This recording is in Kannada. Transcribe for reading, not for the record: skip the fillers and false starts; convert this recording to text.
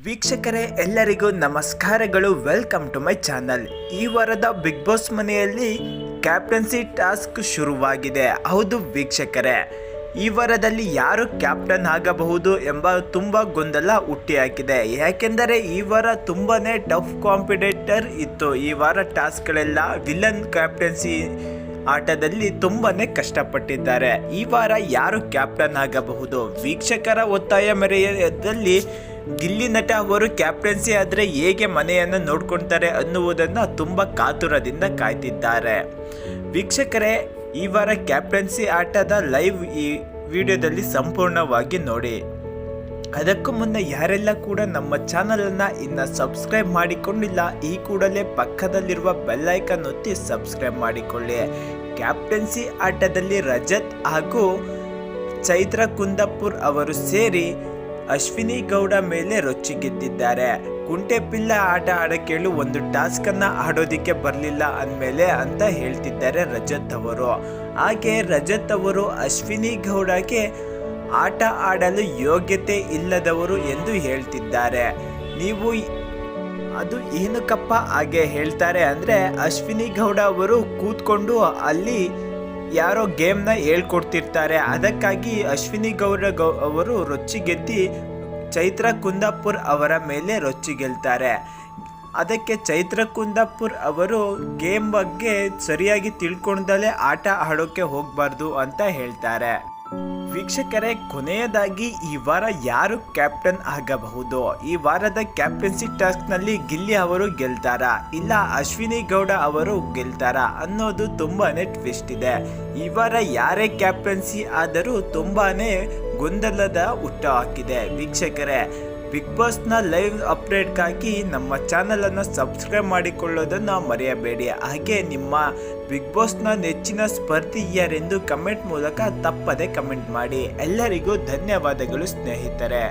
ವೀಕ್ಷಕರೇ ಎಲ್ಲರಿಗೂ ನಮಸ್ಕಾರಗಳು. Welcome to my channel. ಈ ವಾರದ ಬಿಗ್ ಬಾಸ್ ಮನೆಯಲ್ಲಿ ಕ್ಯಾಪ್ಟನ್ಸಿ ಟಾಸ್ಕ್ ಶುರುವಾಗಿದೆ. ಹೌದು ವೀಕ್ಷಕರೇ, ಈ ವಾರದಲ್ಲಿ ಯಾರು ಕ್ಯಾಪ್ಟನ್ ಆಗಬಹುದು ಎಂಬ ತುಂಬ ಗೊಂದಲ ಹುಟ್ಟಿಹಾಕಿದೆ. ಯಾಕೆಂದರೆ ಈ ವಾರ ತುಂಬಾ ಟಫ್ ಕಾಂಪಿಟೇಟರ್ ಇತ್ತು. ಈ ವಾರ ಟಾಸ್ಕ್ಗಳೆಲ್ಲ ವಿಲನ್ ಕ್ಯಾಪ್ಟನ್ಸಿ ಆಟದಲ್ಲಿ ತುಂಬಾ ಕಷ್ಟಪಟ್ಟಿದ್ದಾರೆ. ಈ ವಾರ ಯಾರು ಕ್ಯಾಪ್ಟನ್ ಆಗಬಹುದು? ವೀಕ್ಷಕರ ಒತ್ತಾಯ ಮೇರೆಯಲ್ಲಿ ಗಿಲ್ಲಿ ನಟ ಅವರು ಕ್ಯಾಪ್ಟನ್ಸಿ ಆದರೆ ಹೇಗೆ ಮನೆಯನ್ನು ನೋಡ್ಕೊಳ್ತಾರೆ ಅನ್ನುವುದನ್ನು ತುಂಬ ಕಾತುರದಿಂದ ಕಾಯ್ತಿದ್ದಾರೆ. ವೀಕ್ಷಕರೇ, ಈ ವಾರ ಕ್ಯಾಪ್ಟನ್ಸಿ ಆಟದ ಲೈವ್ ಈ ವಿಡಿಯೋದಲ್ಲಿ ಸಂಪೂರ್ಣವಾಗಿ ನೋಡಿ. ಅದಕ್ಕೂ ಮುನ್ನ ಯಾರೆಲ್ಲ ಕೂಡ ನಮ್ಮ ಚಾನಲನ್ನು ಇನ್ನು ಸಬ್ಸ್ಕ್ರೈಬ್ ಮಾಡಿಕೊಂಡಿಲ್ಲ, ಈ ಕೂಡಲೇ ಪಕ್ಕದಲ್ಲಿರುವ ಬೆಲ್ ಐಕಾನ್ ಒತ್ತಿ ಸಬ್ಸ್ಕ್ರೈಬ್ ಮಾಡಿಕೊಳ್ಳಿ. ಕ್ಯಾಪ್ಟನ್ಸಿ ಆಟದಲ್ಲಿ ರಜತ್ ಹಾಗೂ ಚೈತ್ರ ಕುಂದಾಪುರ್ ಅವರು ಸೇರಿ ಅಶ್ವಿನಿ ಗೌಡ ಮೇಲೆ ರೊಚ್ಚಿಗೆದ್ದಿದ್ದಾರೆ. ಕುಂಟೆಪಿಲ್ಲ ಆಟ ಆಡೋಕ್ಕೇಳು ಒಂದು ಟಾಸ್ಕನ್ನು ಆಡೋದಕ್ಕೆ ಬರಲಿಲ್ಲ ಅಂದಮೇಲೆ ಅಂತ ಹೇಳ್ತಿದ್ದಾರೆ ರಜತ್ ಅವರು. ಹಾಗೆ ರಜತ್ ಅವರು ಅಶ್ವಿನಿ ಗೌಡಗೆ ಆಟ ಆಡಲು ಯೋಗ್ಯತೆ ಇಲ್ಲದವರು ಎಂದು ಹೇಳ್ತಿದ್ದಾರೆ. ನೀವು ಅದು ಏನಕ್ಕಪ್ಪ ಹಾಗೆ ಹೇಳ್ತಾರೆ ಅಂದರೆ, ಅಶ್ವಿನಿ ಗೌಡ ಅವರು ಕೂತ್ಕೊಂಡು ಅಲ್ಲಿ ಯಾರೋ ಗೇಮ್ನ ಹೇಳ್ಕೊಡ್ತಿರ್ತಾರೆ. ಅದಕ್ಕಾಗಿ ಅಶ್ವಿನಿ ಗೌಡ ಅವರು ರೊಚ್ಚಿಗೆದ್ದಿ ಚೈತ್ರ ಕುಂದಾಪುರ್ ಅವರ ಮೇಲೆ ರೊಚ್ಚಿಗೆಲ್ತಾರೆ. ಅದಕ್ಕೆ ಚೈತ್ರ ಕುಂದಾಪುರ್ ಅವರು ಗೇಮ್ ಬಗ್ಗೆ ಸರಿಯಾಗಿ ತಿಳ್ಕೊಂಡಲೇ ಆಟ ಆಡೋಕ್ಕೆ ಹೋಗಬಾರ್ದು ಅಂತ ಹೇಳ್ತಾರೆ. ವೀಕ್ಷಕರೇ, ಕೊನೆಯದಾಗಿ ಈ ವಾರ ಯಾರು ಕ್ಯಾಪ್ಟನ್ ಆಗಬಹುದು? ಈ ವಾರದ ಕ್ಯಾಪ್ಟನ್ಸಿ ಟಾಸ್ಕ್ನಲ್ಲಿ ಗಿಲ್ಲಿ ಅವರು ಗೆಲ್ತಾರಾ ಇಲ್ಲ ಅಶ್ವಿನಿ ಗೌಡ ಅವರು ಗೆಲ್ತಾರಾ ಅನ್ನೋದು ತುಂಬಾನೇ ಟ್ವಿಸ್ಟ್ ಇದೆ. ಈ ವಾರ ಯಾರೇ ಕ್ಯಾಪ್ಟನ್ಸಿ ಆದರೂ ತುಂಬಾನೇ ಗೊಂದಲದ ಹುಟ್ಟು ಹಾಕಿದೆ. ವೀಕ್ಷಕರೇ, ಬಿಗ್ ಬಾಸ್ನ ಲೈವ್ ಅಪ್ಡೇಟ್ಗಾಗಿ ನಮ್ಮ ಚಾನಲನ್ನು ಸಬ್ಸ್ಕ್ರೈಬ್ ಮಾಡಿಕೊಳ್ಳೋದನ್ನು ಮರೆಯಬೇಡಿ. ಹಾಗೆ ನಿಮ್ಮ ಬಿಗ್ ಬಾಸ್ನ ನೆಚ್ಚಿನ ಸ್ಪರ್ಧಿ ಯಾರೆಂದು ಕಮೆಂಟ್ ಮೂಲಕ ತಪ್ಪದೆ ಕಮೆಂಟ್ ಮಾಡಿ. ಎಲ್ಲರಿಗೂ ಧನ್ಯವಾದಗಳು ಸ್ನೇಹಿತರೆ.